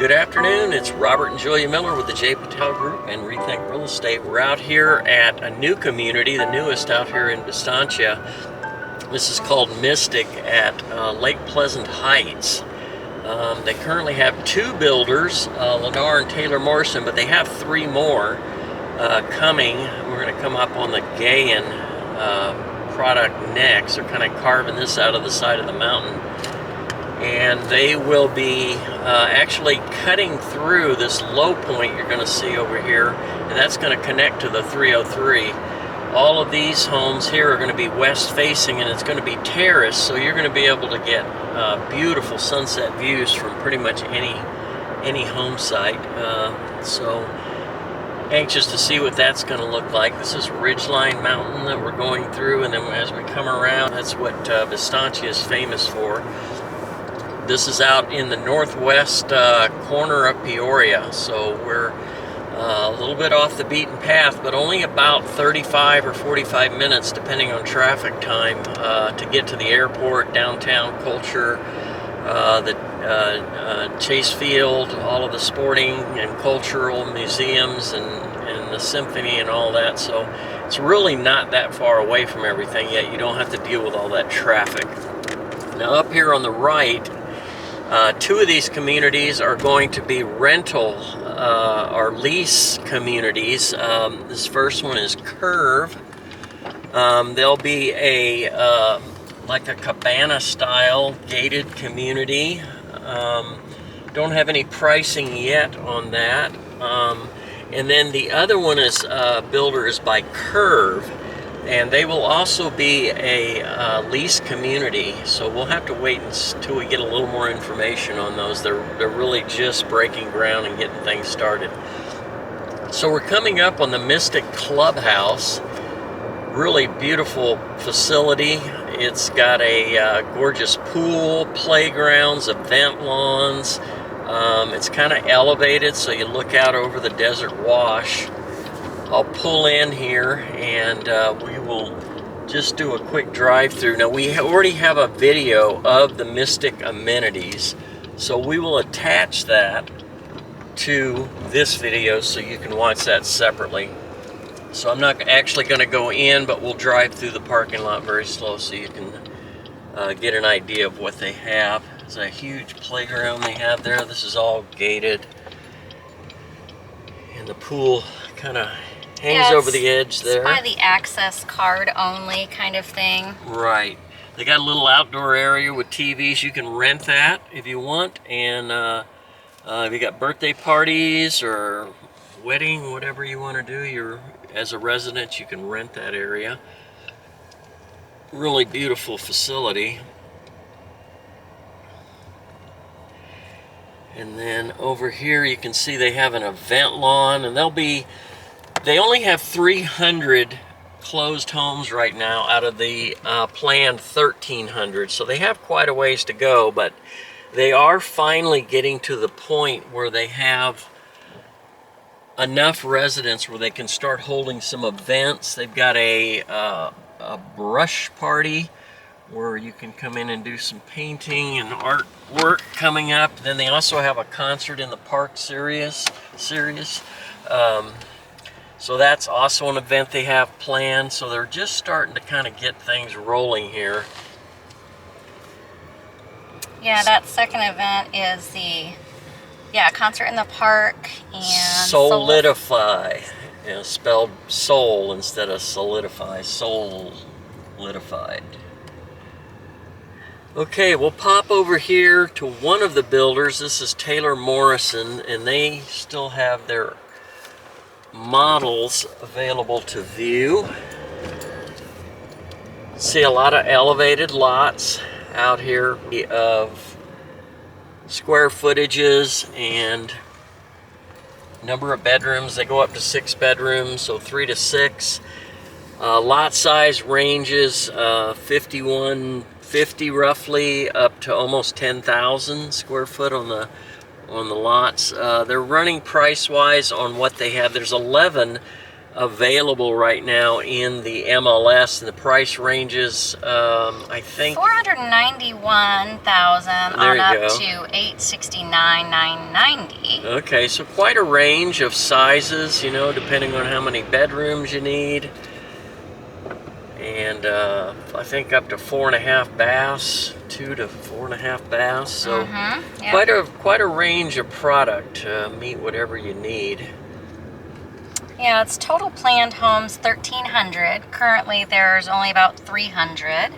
Good afternoon, it's Robert and Julia Miller with the J. Patel Group and Rethink Real Estate. We're out here at a new community, the newest out here in Vistancia. This is called Mystic at Lake Pleasant Heights. They currently have two builders, Lennar and Taylor Morrison, but they have three more coming. We're going to come up on the Gayan product next. They're kind of carving this out of the side of the mountain. And they will be actually cutting through this low point you're going to see over here, and that's going to connect to the 303. All of these homes here are going to be west facing, and it's going to be terraced, so you're going to be able to get beautiful sunset views from pretty much any home site. So anxious to see what that's going to look like. This is Ridgeline Mountain that we're going through, and then as we come around, that's what Vistancia is famous for. This is out in the northwest corner of Peoria, so we're a little bit off the beaten path, but only about 35 or 45 minutes, depending on traffic time, to get to the airport, downtown culture, the Chase Field, all of the sporting and cultural museums, and the symphony and all that. So it's really not that far away from everything, yet you don't have to deal with all that traffic. Now up here on the right, two of these communities are going to be rental or lease communities. This first one is Curve. There'll be a like a cabana style gated community. Don't have any pricing yet on that. And then the other one is builder is by Curve, and they will also be a lease community, so we'll have to wait until we get a little more information on those. They're really just breaking ground and getting things started. So we're coming up on the Mystic Clubhouse. Really beautiful facility. It's got a gorgeous pool, playgrounds, event lawns. It's kind of elevated, so you look out over the desert wash. I'll pull in here and we will just do a quick drive through. Now we already have a video of the Mystic amenities, so we will attach that to this video so you can watch that separately. So I'm not actually going to go in, but we'll drive through the parking lot very slow so you can get an idea of what they have. It's a huge playground they have there. This is all gated, and the pool kind of hangs over the edge there. It's by the access card only kind of thing. Right. They got a little outdoor area with TVs. You can rent that if you want. And if you got birthday parties or wedding, whatever you want to do, as a resident, you can rent that area. Really beautiful facility. And then over here you can see they have an event lawn, and they only have 300 closed homes right now out of the planned 1,300, so they have quite a ways to go, but they are finally getting to the point where they have enough residents where they can start holding some events. They've got a brush party where you can come in and do some painting and artwork coming up. Then they also have a concert in the park series. So that's also an event they have planned. So they're just starting to kind of get things rolling here. Yeah, that second event is the concert in the park and Solidify. Spelled soul instead of solidify. Solidified. Okay, we'll pop over here to one of the builders. This is Taylor Morrison, and they still have their models available to view. See a lot of elevated lots out here of square footages and number of bedrooms. They go up to 6 bedrooms, so 3 to 6. Lot size ranges 5150 roughly up to almost 10,000 square foot on the lots. They're running price wise on what they have. There's 11 available right now in the MLS, and the price ranges, I think, 491,000 there on you up go, to 869,990. Okay, so quite a range of sizes, you know, depending on how many bedrooms you need. And I think up to 4.5 baths, 2 to 4.5 baths. So Yep. quite a range of product to meet whatever you need. Yeah, it's total planned homes 1,300. Currently, there's only about 300.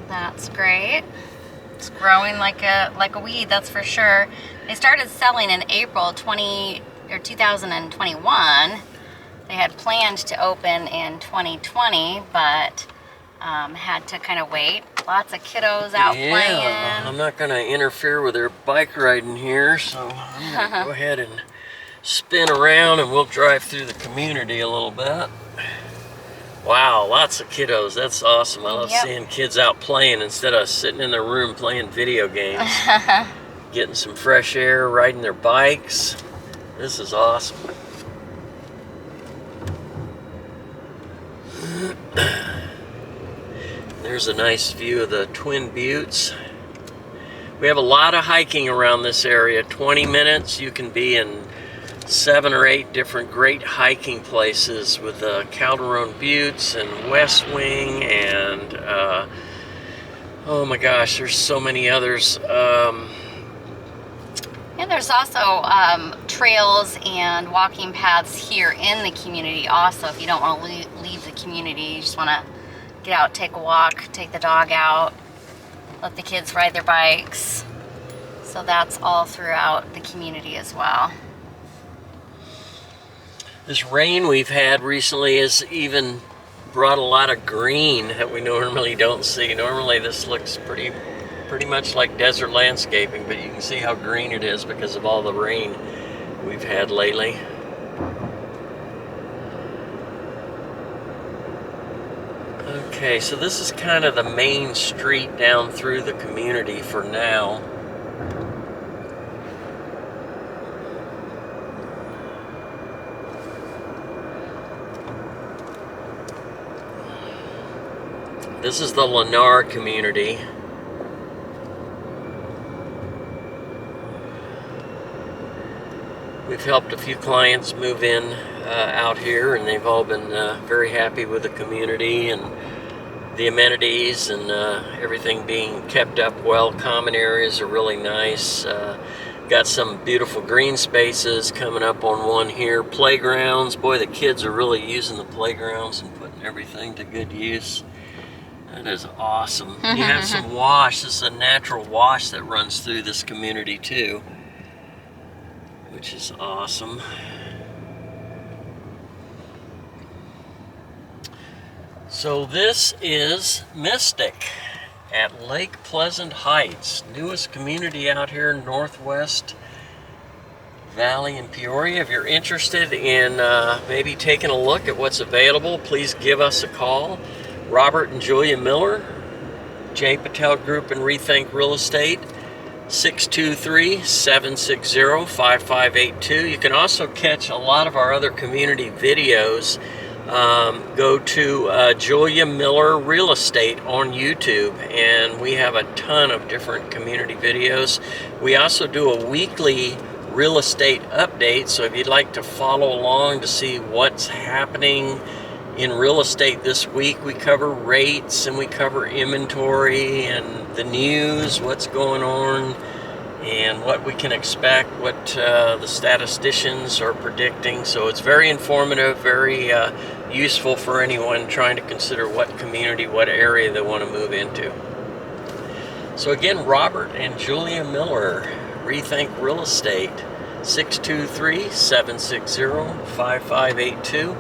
That's great. It's growing like a weed, that's for sure. They started selling in April 2021. They had planned to open in 2020, but had to kind of wait. Lots of kiddos out playing. I'm not going to interfere with their bike riding here, so I'm going to go ahead and spin around and we'll drive through the community a little bit. Wow, lots of kiddos. That's awesome. I love seeing kids out playing instead of sitting in their room playing video games. Getting some fresh air, riding their bikes. This is awesome. There's a nice view of the Twin Buttes. We have a lot of hiking around this area. 20 minutes, you can be in 7 or 8 different great hiking places with the Calderon Buttes and West Wing and oh my gosh, there's so many others. And there's also trails and walking paths here in the community also. If you don't want to leave the community, you just want to get out, take a walk, take the dog out, let the kids ride their bikes. So that's all throughout the community as well. This rain we've had recently has even brought a lot of green that we normally don't see. Normally this looks pretty much like desert landscaping, but you can see how green it is because of all the rain we've had lately. Okay, so this is kind of the main street down through the community for now. This is the Lennar community. We've helped a few clients move in out here, and they've all been very happy with the community and the amenities and everything being kept up well. Common areas are really nice. Got some beautiful green spaces coming up on one here. Playgrounds. Boy, the kids are really using the playgrounds and putting everything to good use. That is awesome. You have some wash. This is a natural wash that runs through this community too, which is awesome. So this is Mystic at Lake Pleasant Heights, newest community out here in Northwest Valley in Peoria. If you're interested in maybe taking a look at what's available, please give us a call. Robert and Julia Miller, J. Patel Group and Rethink Real Estate, 623-760-5582. You can also catch a lot of our other community videos. Go to Julia Miller Real Estate on YouTube, and we have a ton of different community videos. We also do a weekly real estate update, so if you'd like to follow along to see what's happening in real estate this week, we cover rates and we cover inventory and the news, what's going on, and what we can expect, what the statisticians are predicting. So it's very informative, very useful for anyone trying to consider what community, what area they want to move into. So again, Robert and Julia Miller, Rethink Real Estate, 623-760-5582.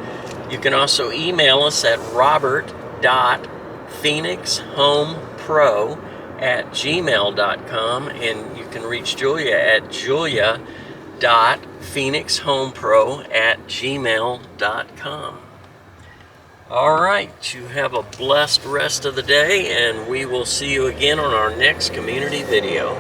You can also email us at robert.phoenixhomepro@gmail.com, and you can reach Julia at julia.phoenixhomepro@gmail.com. All right, you have a blessed rest of the day, and we will see you again on our next community video.